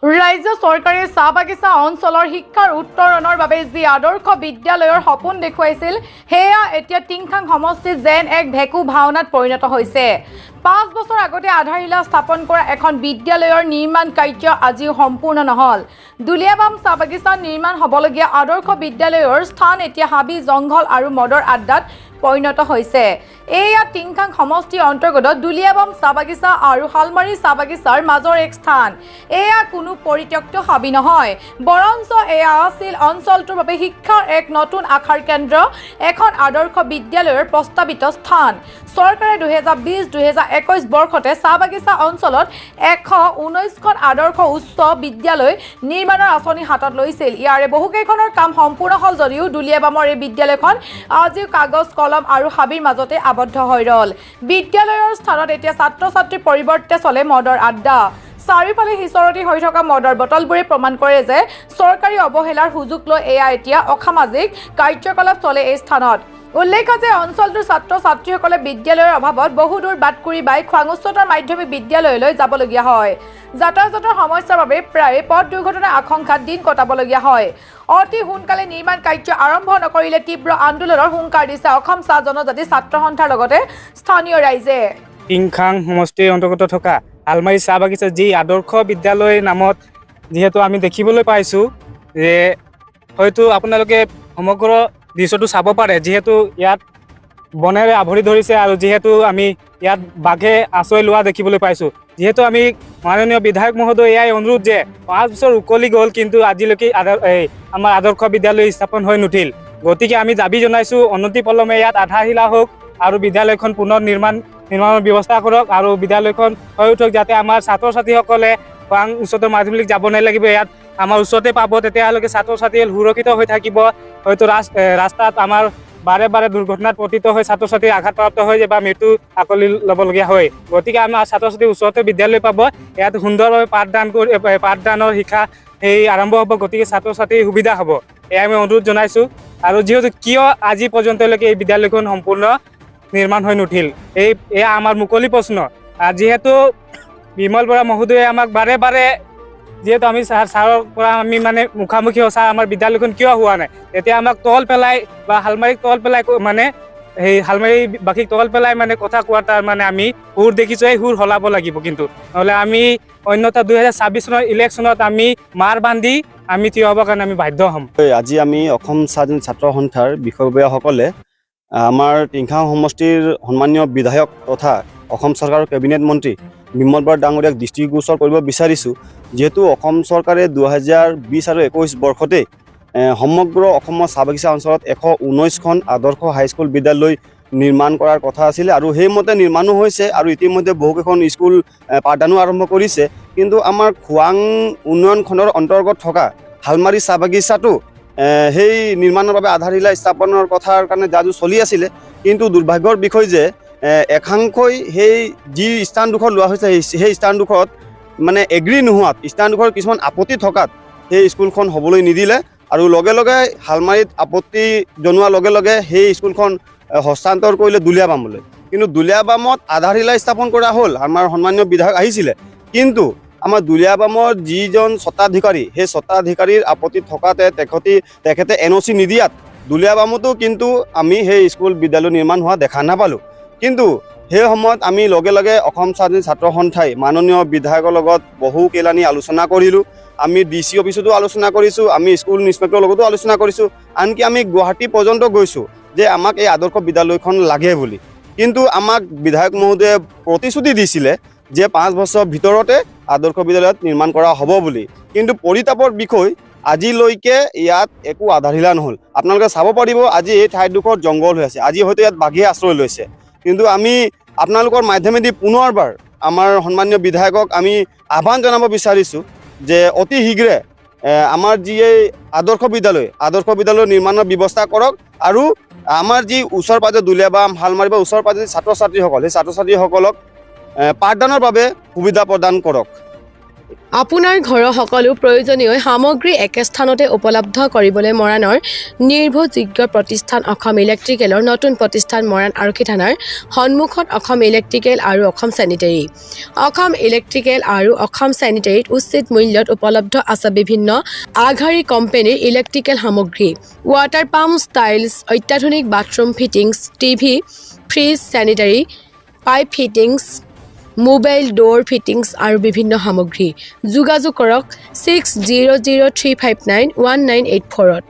ৰাজ্য চৰকাৰে চাহ বাগিচা অঞ্চলৰ শিক্ষাৰ উত্তৰণৰ বাবে যি আদৰ্শ বিদ্যালয়ৰ সপোন দেখুৱাইছিল সেয়া এতিয়া টিংখাং সমষ্টিত যেন এক ভেকু ভাওনাত পৰিণত হৈছে। 5 বছৰ আগতে আধাৰশিলা স্থাপন কৰা এখন বিদ্যালয়ৰ নিৰ্মাণ কাৰ্য আজিও সম্পূৰ্ণ নহল। দুলিয়াবাম চাহ বাগিচা নিৰ্মাণ হ'বলগীয়া আদৰ্শ বিদ্যালয়ৰ স্থান এতিয়া হাবি জংঘল আৰু মদৰ আড্ডাত পৰিণত হৈছে। এয়া টিংখাং সমষ্টিৰ অন্তৰ্গত দুলিয়াবাম চাহ বাগিচা আৰু শালমাৰী চাহ বাগিচাৰ মাজৰ এক স্থান। এয়া কোনো পৰিত্যক্ত হাবি নহয়, বৰঞ্চ এয়া আছিল অঞ্চলটোৰ বাবে শিক্ষাৰ এক নতুন আশাৰ কেন্দ্ৰ, এখন আদৰ্শ বিদ্যালয়ৰ প্ৰস্তাৱিত স্থান। চৰকাৰে 2020-2021 বৰ্ষতে চাহ বাগিচা অঞ্চলত 119খন আদৰ্শ উচ্চ বিদ্যালয় নিৰ্মাণৰ আঁচনি হাতত লৈছিল। ইয়াৰে বহুকেইখনৰ কাম সম্পূৰ্ণ হ'ল যদিও দুলিয়াবামৰ এই বিদ্যালয়খন আজিও কাগজ কলম আৰু হাবিৰ মাজতে আবদ্ধ হৈ ৰল। বিদ্যালয়ৰ স্থানত এতিয়া ছাত্ৰ ছাত্ৰীৰ পৰিৱৰ্তে চলে মদৰ আড্ডা। চাৰিওফালে সিঁচৰতি হৈ থকা মদৰ বটলবোৰে প্ৰমাণ কৰে যে চৰকাৰী অৱহেলাৰ সুযোগ লৈ এয়া এতিয়া অসামাজিক কাৰ্যকলাপ চলে এই স্থানত। উল্লেখ্য যে অঞ্চলটোৰ ছাত্ৰ ছাত্ৰীসকলে বিদ্যালয়ৰ অভাৱত বহু দূৰ বাট কুৰি বাই খোৱাং উচ্চতৰ মাধ্যমিক বিদ্যালয়লৈ যাবলগীয়া হয়। যাতায়াতৰ সমস্যাৰ বাবে প্ৰায় পথ দুৰ্ঘটনাৰ আশংকাত দিন কটাবলগীয়া হয়। অতি সোনকালে নিৰ্মাণ কাৰ্য আৰম্ভ নকৰিলে তীব্ৰ আন্দোলনৰ হুংকাৰ দিছে অসম চাহ জনজাতি ছাত্ৰ সন্থাৰ লগতে স্থানীয় ৰাইজে। টিংখাং সমষ্টিৰ অন্তৰ্গত থকা শালমাৰী চাহ বাগিচা যি আদৰ্শ বিদ্যালয় নামত যিহেতু আমি দেখিবলৈ পাইছোঁ যে হয়তো আপোনালোকে সমগ্ৰ দৃশ্যটো চাব পাৰে, যিহেতু ইয়াত বনেৰে আৱৰি ধৰিছে আৰু যিহেতু আমি ইয়াত বাঘে আশ্ৰয় লোৱা দেখিবলৈ পাইছোঁ। যিহেতু আমি মাননীয় বিধায়ক মহোদয় এয়াই অনুৰোধ যে 5 বছৰ উকলি গ'ল কিন্তু আজিলৈকে আমাৰ আদৰ্শ বিদ্যালয় স্থাপন হৈ নুঠিল। গতিকে আমি দাবী জনাইছোঁ অনতিপলমে ইয়াত আধাৰশিলা হওক আৰু বিদ্যালয়খন পুনৰ নিৰ্মাণৰ ব্যৱস্থা কৰক আৰু বিদ্যালয়খন হৈ উঠক, যাতে আমাৰ ছাত্ৰ ছাত্ৰীসকলে খোৱাং উচ্চতৰ মাধ্যমিক যাব নালাগিব, ইয়াত আমাৰ ওচৰতে পাব। তেতিয়ালৈকে ছাত্ৰ ছাত্ৰী সুৰক্ষিত হৈ থাকিব। হয়তো ৰাস্তাত আমাৰ বাৰে বাৰে দুৰ্ঘটনাত পতিত হৈ ছাত্ৰ ছাত্ৰী আঘাতপ্ৰাপ্ত হৈ যায় বা মৃত্যু আকলি ল'বলগীয়া হয়। গতিকে আমাৰ ছাত্ৰ ছাত্ৰী ওচৰতে বিদ্যালয় পাব, ইয়াত সুন্দৰভাৱে পাঠদানৰ শিক্ষা আৰম্ভ হ'ব। গতিকে ছাত্ৰ ছাত্ৰীৰ সুবিধা হ'ব, এয়া আমি অনুৰোধ জনাইছোঁ। আৰু যিহেতু কিয় আজি পৰ্যন্তলৈকে এই বিদ্যালয়খন সম্পূৰ্ণ নিৰ্মাণ হৈ নুঠিল, এয়া আমাৰ মুকলি প্ৰশ্ন। যিহেতু বিমল বৰা মহোদয়ে আমাক বাৰে বাৰে যিহেতু আমি ছাৰৰ পৰা আমি মানে মুখামুখি ছাৰ আমাৰ বিদ্যালয়খন কিয় হোৱা নাই, তেতিয়া আমাক তল পেলাই বা শালমাৰীক তল পেলাই মানে শালমাৰীবাসীক তল পেলাই মানে কথা কোৱা তাৰ মানে আমি সুৰ দেখিছোঁ। এই সুৰ সলাব লাগিব, কিন্তু নহ'লে আমি অন্যথা 2026 চনৰ ইলেকশ্যনত আমি মাৰ বান্ধি আমি থিয় হ'বৰ কাৰণে আমি বাধ্য হ'ম। আজি আমি অসম চাহ ছাত্ৰ সন্থাৰ বিষয়ববীয়াসকলে আমাৰ টিংখাং সমষ্টিৰ সন্মানীয় বিধায়ক তথা অসম চৰকাৰৰ কেবিনেট মন্ত্ৰী বিমল বৰা ডাঙৰীয়াক দৃষ্টিগোচৰ কৰিব বিচাৰিছোঁ। যিহেতু অসম চৰকাৰে 2020 আৰু 21 বৰ্ষতে সমগ্ৰ অসমৰ চাহ বাগিচা অঞ্চলত 119খন আদৰ্শ হাইস্কুল বিদ্যালয় নিৰ্মাণ কৰাৰ কথা আছিলে আৰু সেইমতে নিৰ্মাণো হৈছে আৰু ইতিমধ্যে বহুকেইখন স্কুল পাঠদানো আৰম্ভ কৰিছে। কিন্তু আমাৰ খোৱাং উন্নয়ন খণ্ডৰ অন্তৰ্গত থকা শালমাৰী চাহ বাগিচাটো সেই নিৰ্মাণৰ বাবে আধাৰশিলা স্থাপনৰ কথাৰ কাৰণে যাজু চলি আছিলে। কিন্তু দুৰ্ভাগ্যৰ বিষয় যে একাংশই সেই যি স্থানডোখৰ লোৱা হৈছে সেই স্থানডোখৰত মানে এগ্ৰী নোহোৱাত, স্থানডোখৰ কিছুমান আপত্তি থকাত সেই স্কুলখন হ'বলৈ নিদিলে আৰু লগে লগে শালমাৰীত আপত্তি জনোৱাৰ লগে লগে সেই স্কুলখন হস্তান্তৰ কৰিলে দুলিয়াবামলৈ। কিন্তু দুলিয়াবামত আধাৰশিলা স্থাপন কৰা হ'ল, আমাৰ সন্মানীয় বিধায়ক আহিছিলে। কিন্তু আমাৰ দুলিয়াবামৰ যিজন স্বত্বাধিকাৰী সেই স্বত্বাধিকাৰীৰ আপত্তি থকাতে তেখেতে NOC নিদিয়াত দুলিয়াবামতো কিন্তু আমি সেই স্কুল বিদ্যালয় নিৰ্মাণ হোৱা দেখা নাপালোঁ। কিন্তু সেই সময়ত আমি লগে লগে অসম চাহ ছাত্ৰ সন্থাই মাননীয় বিধায়কৰ লগত বহুকেইলানি আলোচনা কৰিলোঁ। আমি DC অফিচতো আলোচনা কৰিছোঁ, আমি স্কুল ইন্সপেক্টৰৰ লগতো আলোচনা কৰিছোঁ, আনকি আমি গুৱাহাটী পৰ্যন্ত গৈছোঁ যে আমাক এই আদৰ্শ বিদ্যালয়খন লাগে বুলি। কিন্তু আমাক বিধায়ক মহোদয়ে প্ৰতিশ্ৰুতি দিছিলে যে 5 বছৰৰ ভিতৰতে আদৰ্শ বিদ্যালয়ত নিৰ্মাণ কৰা হ'ব বুলি। কিন্তু পৰিতাপৰ বিষয় আজিলৈকে ইয়াত একো আধাৰশিলা নহ'ল। আপোনালোকে চাব পাৰিব আজি এই ঠাইডোখৰ জংঘল হৈ আছে, আজি হয়তো ইয়াত বাঘে আশ্ৰয় লৈছে। কিন্তু আমি আপোনালোকৰ মাধ্যমেদি পুনৰবাৰ আমাৰ সন্মানীয় বিধায়কক আমি আহ্বান জনাব বিচাৰিছোঁ যে অতি শীঘ্ৰে আমাৰ যি এই আদৰ্শ বিদ্যালয় নিৰ্মাণৰ ব্যৱস্থা কৰক আৰু আমাৰ যি ওচৰ পাজৰ দুলিয়াবাম শালমাৰী বা ওচৰ পাজৰ ছাত্ৰ ছাত্ৰীসকল সেই ছাত্ৰ ছাত্ৰীসকলক পাঠদানৰ বাবে সুবিধা প্ৰদান কৰক। আপোনাৰ ঘৰৰ সকলো প্ৰয়োজনীয় সামগ্ৰী একে স্থানতে উপলব্ধ কৰিবলৈ মৰাণৰ নিৰ্ভৰযোগ্য প্ৰতিষ্ঠান অসম ইলেক্ট্ৰিকেলৰ নতুন প্ৰতিষ্ঠান মৰাণ আৰক্ষী থানাৰ সন্মুখত অসম ইলেক্ট্ৰিকেল আৰু অসম চেনিটেৰী। অসম ইলেক্ট্ৰিকেল আৰু অসম চেনিটেৰীত উচিত মূল্যত উপলব্ধ আছে বিভিন্ন আগশাৰী কোম্পানীৰ ইলেক্ট্ৰিকেল সামগ্ৰী, ৱাটাৰ পাম্প, টাইলছ, অত্যাধুনিক bathroom fittings, TV, fridge, sanitary pipe fittings, mobile ডোৰ fittings আৰু বিভিন্ন সামগ্ৰী। যোগাযোগ কৰক 6003591984-ত।